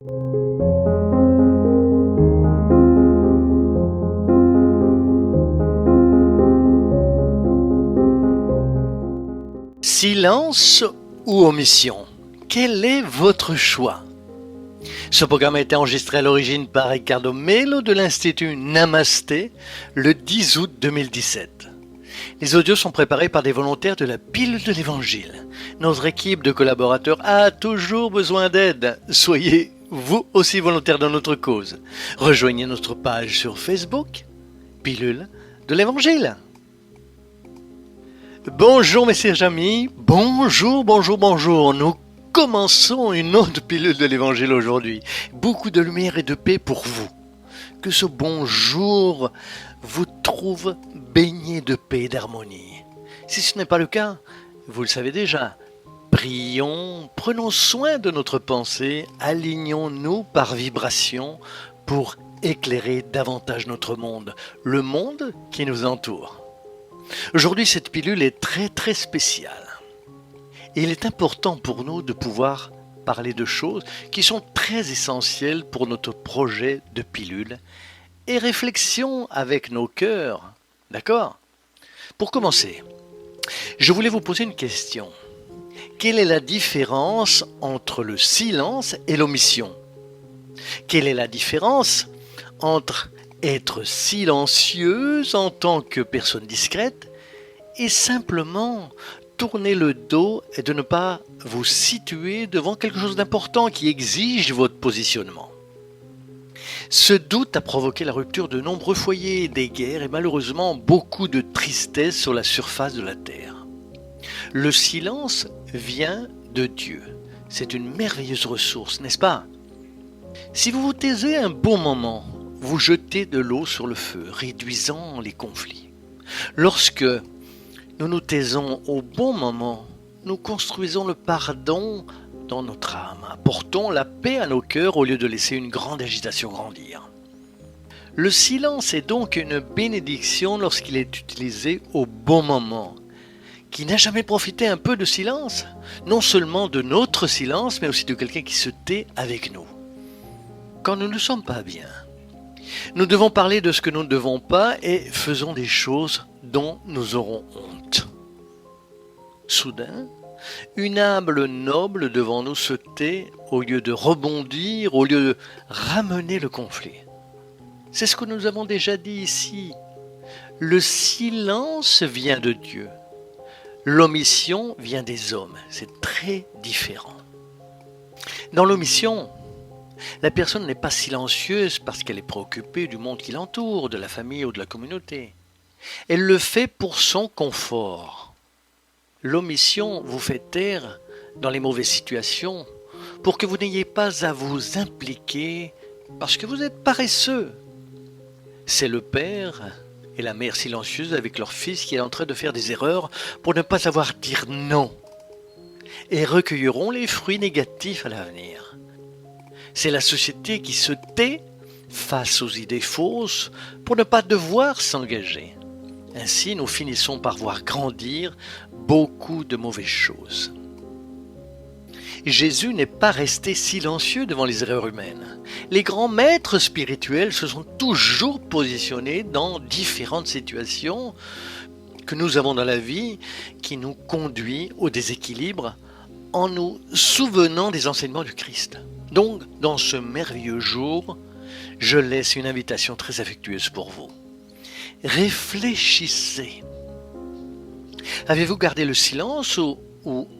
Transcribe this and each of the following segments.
Silence ou omission? Quel est votre choix? Ce programme a été enregistré à l'origine par Ricardo Melo de l'Institut Namasté le 10 août 2017. Les audios sont préparés par des volontaires de la Pilule de l'Évangile. Notre équipe de collaborateurs a toujours besoin d'aide. Soyez vous aussi volontaires dans notre cause. Rejoignez notre page sur Facebook, Pilule de l'Évangile. Bonjour mes chers amis, bonjour. Nous commençons une autre pilule de l'Évangile aujourd'hui. Beaucoup de lumière et de paix pour vous. Que ce bonjour vous trouve baigné de paix et d'harmonie. Si ce n'est pas le cas, vous le savez déjà. Prions, prenons soin de notre pensée, alignons-nous par vibration pour éclairer davantage notre monde, le monde qui nous entoure. Aujourd'hui, cette pilule est très spéciale. Et il est important pour nous de pouvoir parler de choses qui sont très essentielles pour notre projet de pilule et réflexion avec nos cœurs. D'accord? Pour commencer, je voulais vous poser une question. Quelle est la différence entre le silence et l'omission? Quelle est la différence entre être silencieuse en tant que personne discrète et simplement tourner le dos et de ne pas vous situer devant quelque chose d'important qui exige votre positionnement? Ce doute a provoqué la rupture de nombreux foyers, des guerres et malheureusement beaucoup de tristesse sur la surface de la terre. Le silence vient de Dieu. C'est une merveilleuse ressource, n'est-ce pas? Si vous vous taisez un bon moment, vous jetez de l'eau sur le feu, réduisant les conflits. Lorsque nous nous taisons au bon moment, nous construisons le pardon dans notre âme, apportons la paix à nos cœurs au lieu de laisser une grande agitation grandir. Le silence est donc une bénédiction lorsqu'il est utilisé au bon moment. Qui n'a jamais profité un peu de silence? Non seulement de notre silence, mais aussi de quelqu'un qui se tait avec nous. Quand nous ne sommes pas bien, nous devons parler de ce que nous ne devons pas et faisons des choses dont nous aurons honte. Soudain, une âme noble devant nous se tait au lieu de rebondir, au lieu de ramener le conflit. C'est ce que nous avons déjà dit ici. Le silence vient de Dieu. L'omission vient des hommes. C'est très différent. Dans l'omission, la personne n'est pas silencieuse parce qu'elle est préoccupée du monde qui l'entoure, de la famille ou de la communauté. Elle le fait pour son confort. L'omission vous fait taire dans les mauvaises situations pour que vous n'ayez pas à vous impliquer parce que vous êtes paresseux. C'est le père et la mère silencieuse avec leur fils qui est en train de faire des erreurs pour ne pas savoir dire non et recueilleront les fruits négatifs à l'avenir. C'est la société qui se tait face aux idées fausses pour ne pas devoir s'engager. Ainsi, nous finissons par voir grandir beaucoup de mauvaises choses. Jésus n'est pas resté silencieux devant les erreurs humaines. Les grands maîtres spirituels se sont toujours positionnés dans différentes situations que nous avons dans la vie qui nous conduit au déséquilibre en nous souvenant des enseignements du Christ. Donc, dans ce merveilleux jour, je laisse une invitation très affectueuse pour vous. Réfléchissez. Avez-vous gardé le silence ou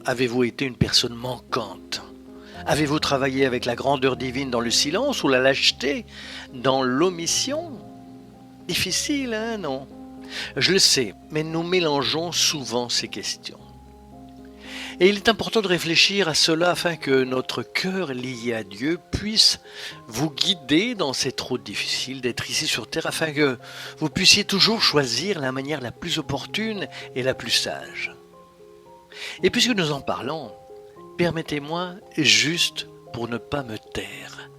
avez-vous été une personne manquante? Avez-vous travaillé avec la grandeur divine dans le silence ou la lâcheté dans l'omission? Difficile, hein, non? Je le sais, mais nous mélangeons souvent ces questions. Et il est important de réfléchir à cela afin que notre cœur lié à Dieu puisse vous guider dans cette route difficile d'être ici sur terre afin que vous puissiez toujours choisir la manière la plus opportune et la plus sage. Et puisque nous en parlons, permettez-moi, juste pour ne pas me taire,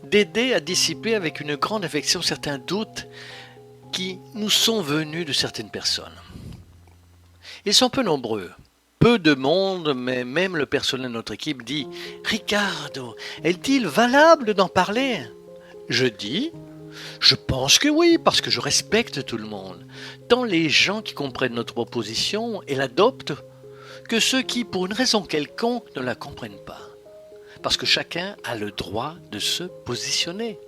d'aider à dissiper avec une grande affection certains doutes qui nous sont venus de certaines personnes. Ils sont peu nombreux, peu de monde, mais même le personnel de notre équipe dit « Ricardo, est-il valable d'en parler ?» Je dis « Je pense que oui, parce que je respecte tout le monde, tant les gens qui comprennent notre proposition et l'adoptent, que ceux qui, pour une raison quelconque, ne la comprennent pas. Parce que chacun a le droit de se positionner.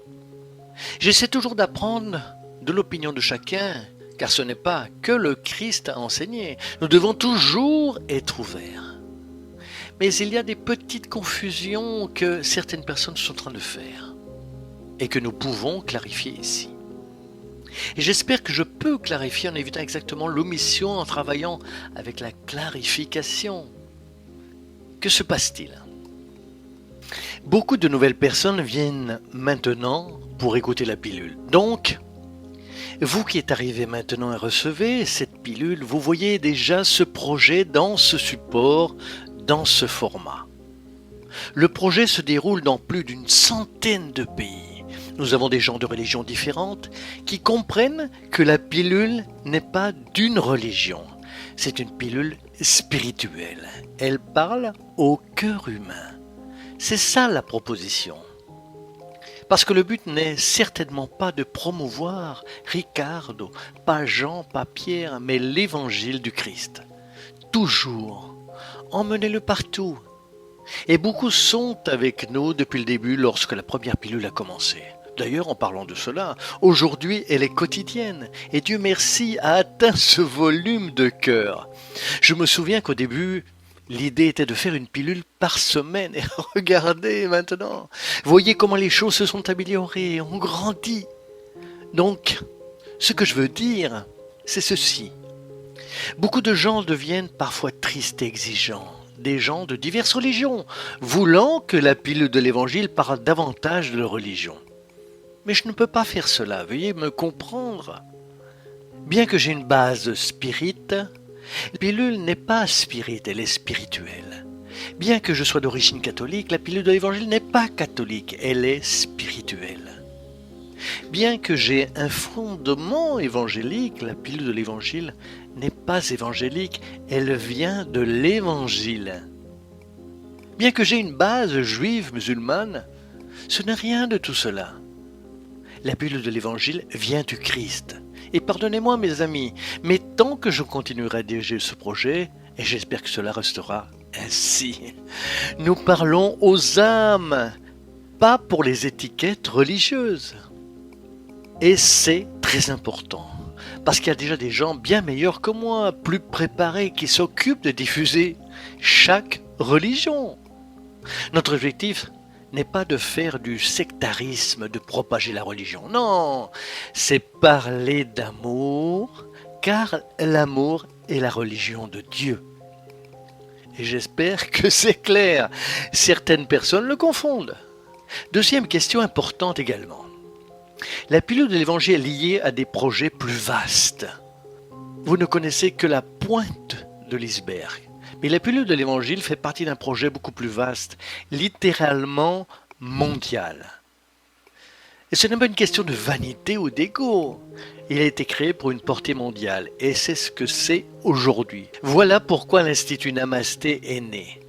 J'essaie toujours d'apprendre de l'opinion de chacun, car ce n'est pas que le Christ a enseigné. Nous devons toujours être ouverts. Mais il y a des petites confusions que certaines personnes sont en train de faire et que nous pouvons clarifier ici. Et j'espère que je peux clarifier en évitant exactement l'omission en travaillant avec la clarification. Que se passe-t-il ? Beaucoup de nouvelles personnes viennent maintenant pour écouter la pilule. Donc, vous qui êtes arrivé maintenant et recevez cette pilule, vous voyez déjà ce projet dans ce support, dans ce format. Le projet se déroule dans plus d'une centaine de pays. Nous avons des gens de religions différentes qui comprennent que la pilule n'est pas d'une religion. C'est une pilule spirituelle. Elle parle au cœur humain. C'est ça la proposition. Parce que le but n'est certainement pas de promouvoir Ricardo, pas Jean, pas Pierre, mais l'évangile du Christ. Toujours. Emmenez-le partout. Et beaucoup sont avec nous depuis le début lorsque la première pilule a commencé. D'ailleurs, en parlant de cela, aujourd'hui elle est quotidienne et Dieu merci a atteint ce volume de cœur. Je me souviens qu'au début, l'idée était de faire une pilule par semaine. Et regardez maintenant, voyez comment les choses se sont améliorées, ont grandi. Donc, ce que je veux dire, c'est ceci. Beaucoup de gens deviennent parfois tristes et exigeants. Des gens de diverses religions, voulant que la pilule de l'évangile parle davantage de leur religion. Mais je ne peux pas faire cela, veuillez me comprendre. Bien que j'ai une base spirite, la pilule n'est pas spirite, elle est spirituelle. Bien que je sois d'origine catholique, la pilule de l'évangile n'est pas catholique, elle est spirituelle. Bien que j'ai un fondement évangélique, la pilule de l'évangile n'est pas évangélique, elle vient de l'évangile. Bien que j'ai une base juive musulmane, ce n'est rien de tout cela. La pilule de l'évangile vient du Christ. Et pardonnez-moi mes amis, mais tant que je continuerai à diriger ce projet, et j'espère que cela restera ainsi, nous parlons aux âmes, pas pour les étiquettes religieuses. Et c'est très important, parce qu'il y a déjà des gens bien meilleurs que moi, plus préparés, qui s'occupent de diffuser chaque religion. Notre objectif n'est pas de faire du sectarisme, de propager la religion. Non, c'est parler d'amour, car l'amour est la religion de Dieu. Et j'espère que c'est clair. Certaines personnes le confondent. Deuxième question importante également. La pilule de l'évangile est liée à des projets plus vastes. Vous ne connaissez que la pointe de l'iceberg. Mais la pilule de l'évangile fait partie d'un projet beaucoup plus vaste, littéralement mondial. Et ce n'est pas une question de vanité ou d'ego. Il a été créé pour une portée mondiale, et c'est ce que c'est aujourd'hui. Voilà pourquoi l'Institut Namasté est né.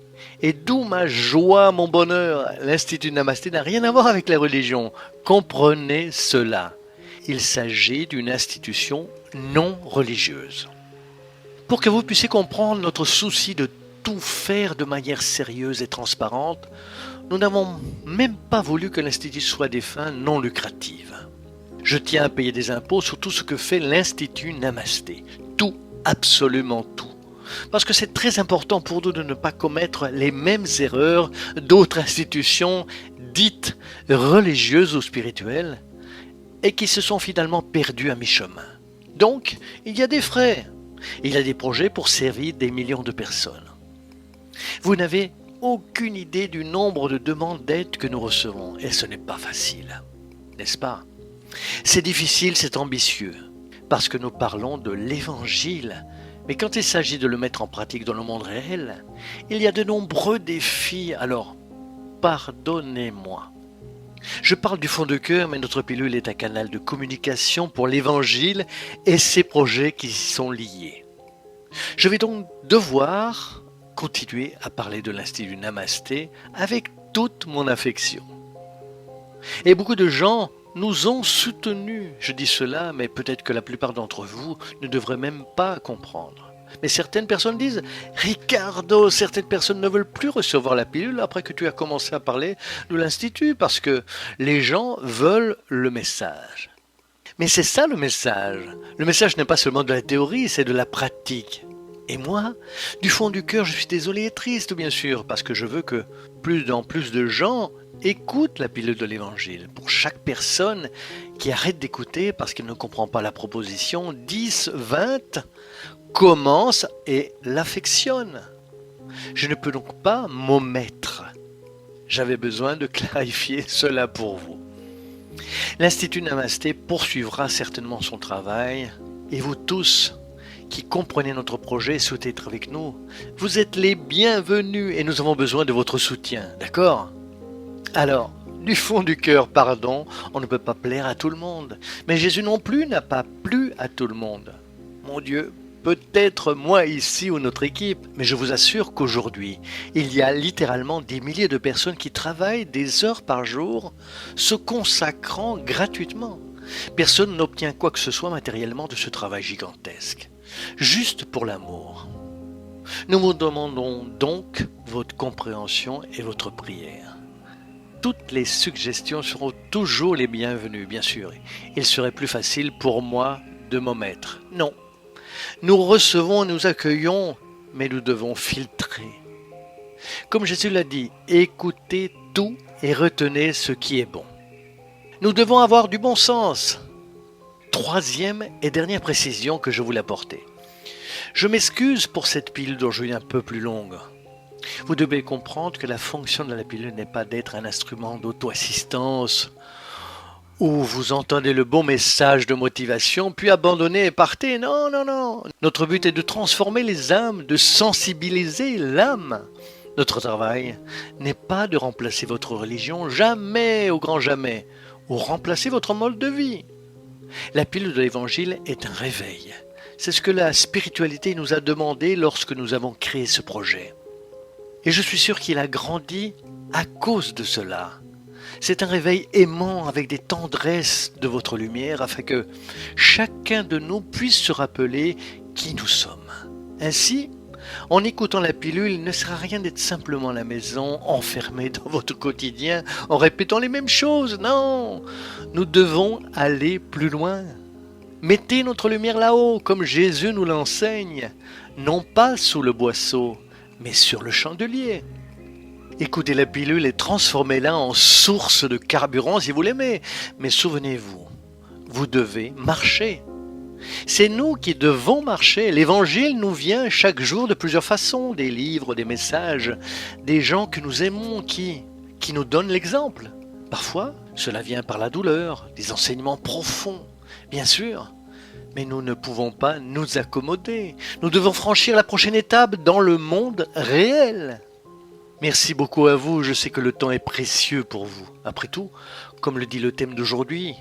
Et d'où ma joie, mon bonheur. L'Institut Namasté n'a rien à voir avec la religion. Comprenez cela. Il s'agit d'une institution non religieuse. Pour que vous puissiez comprendre notre souci de tout faire de manière sérieuse et transparente, nous n'avons même pas voulu que l'Institut soit des fins non lucratives. Je tiens à payer des impôts sur tout ce que fait l'Institut Namasté. Tout, absolument tout. Parce que c'est très important pour nous de ne pas commettre les mêmes erreurs d'autres institutions dites religieuses ou spirituelles et qui se sont finalement perdues à mi-chemin. Donc, il y a des frais. Il y a des projets pour servir des millions de personnes. Vous n'avez aucune idée du nombre de demandes d'aide que nous recevons. Et ce n'est pas facile, n'est-ce pas? C'est difficile, c'est ambitieux, parce que nous parlons de l'Évangile. Mais quand il s'agit de le mettre en pratique dans le monde réel, il y a de nombreux défis. Alors, pardonnez-moi. Je parle du fond de cœur, mais notre pilule est un canal de communication pour l'Évangile et ses projets qui y sont liés. Je vais donc devoir continuer à parler de l'Institut Namasté avec toute mon affection. Et beaucoup de gens nous ont soutenus. Je dis cela, mais peut-être que la plupart d'entre vous ne devraient même pas comprendre. Mais certaines personnes disent « Ricardo, certaines personnes ne veulent plus recevoir la pilule après que tu as commencé à parler de l'Institut parce que les gens veulent le message. » Mais c'est ça le message. Le message n'est pas seulement de la théorie, c'est de la pratique. Et moi, du fond du cœur, je suis désolé et triste, bien sûr, parce que je veux que plus en plus de gens écoutent la pilule de l'Évangile. Pour chaque personne qui arrête d'écouter parce qu'elle ne comprend pas la proposition, 10, 20 commence et l'affectionne. Je ne peux donc pas m'omettre. J'avais besoin de clarifier cela pour vous. L'Institut Namasté poursuivra certainement son travail et vous tous qui comprenez notre projet et souhaitez être avec nous, vous êtes les bienvenus et nous avons besoin de votre soutien, d'accord? Alors, du fond du cœur, pardon, on ne peut pas plaire à tout le monde, mais Jésus non plus n'a pas plu à tout le monde. Mon Dieu, peut-être moi ici ou notre équipe, mais je vous assure qu'aujourd'hui, il y a littéralement des milliers de personnes qui travaillent des heures par jour, se consacrant gratuitement. Personne n'obtient quoi que ce soit matériellement de ce travail gigantesque, juste pour l'amour. Nous vous demandons donc votre compréhension et votre prière. Toutes les suggestions seront toujours les bienvenues, bien sûr. Il serait plus facile pour moi de m'omettre. Non. Nous recevons et nous accueillons, mais nous devons filtrer. Comme Jésus l'a dit, écoutez tout et retenez ce qui est bon. Nous devons avoir du bon sens. Troisième et dernière précision que je voulais apporter. Je m'excuse pour cette pilule d'aujourd'hui un peu plus longue. Vous devez comprendre que la fonction de la pilule n'est pas d'être un instrument d'auto-assistance où vous entendez le bon message de motivation, puis abandonnez et partez. Non, non, non. Notre but est de transformer les âmes, de sensibiliser l'âme. Notre travail n'est pas de remplacer votre religion, jamais, au grand jamais, ou remplacer votre mode de vie. La pilule de l'Évangile est un réveil. C'est ce que la spiritualité nous a demandé lorsque nous avons créé ce projet. Et je suis sûr qu'il a grandi à cause de cela. C'est un réveil aimant avec des tendresses de votre lumière afin que chacun de nous puisse se rappeler qui nous sommes. Ainsi, en écoutant la pilule, il ne sert à rien d'être simplement à la maison, enfermé dans votre quotidien, en répétant les mêmes choses. Non, nous devons aller plus loin. Mettez notre lumière là-haut, comme Jésus nous l'enseigne, non pas sous le boisseau, mais sur le chandelier. Écoutez la pilule et transformez-la en source de carburant si vous l'aimez. Mais souvenez-vous, vous devez marcher. C'est nous qui devons marcher. L'Évangile nous vient chaque jour de plusieurs façons, des livres, des messages, des gens que nous aimons qui nous donnent l'exemple. Parfois, cela vient par la douleur, des enseignements profonds, bien sûr. Mais nous ne pouvons pas nous accommoder. Nous devons franchir la prochaine étape dans le monde réel. Merci beaucoup à vous, je sais que le temps est précieux pour vous. Après tout, comme le dit le thème d'aujourd'hui,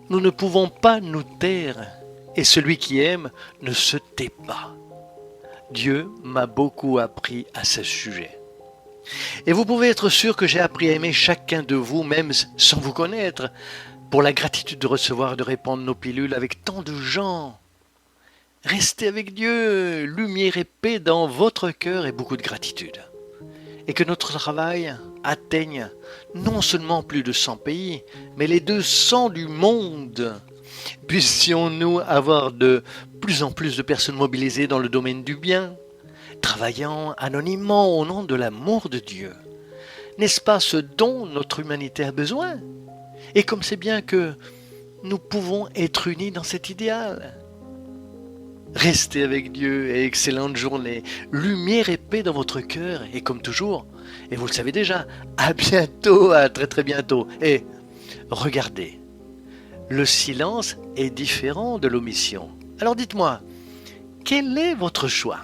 nous ne pouvons pas nous taire, et celui qui aime ne se tait pas. Dieu m'a beaucoup appris à ce sujet. Et vous pouvez être sûr que j'ai appris à aimer chacun de vous, même sans vous connaître, pour la gratitude de recevoir et de répandre nos pilules avec tant de gens. Restez avec Dieu, lumière et paix dans votre cœur et beaucoup de gratitude. Et que notre travail atteigne non seulement plus de 100 pays, mais les 200 du monde. Puissions-nous avoir de plus en plus de personnes mobilisées dans le domaine du bien, travaillant anonymement au nom de l'amour de Dieu. N'est-ce pas ce dont notre humanité a besoin? Et comme c'est bien que nous pouvons être unis dans cet idéal. Restez avec Dieu et excellente journée. Lumière et paix dans votre cœur. Et comme toujours, et vous le savez déjà, à bientôt, à très très bientôt. Et regardez, le silence est différent de l'omission. Alors dites-moi, quel est votre choix ?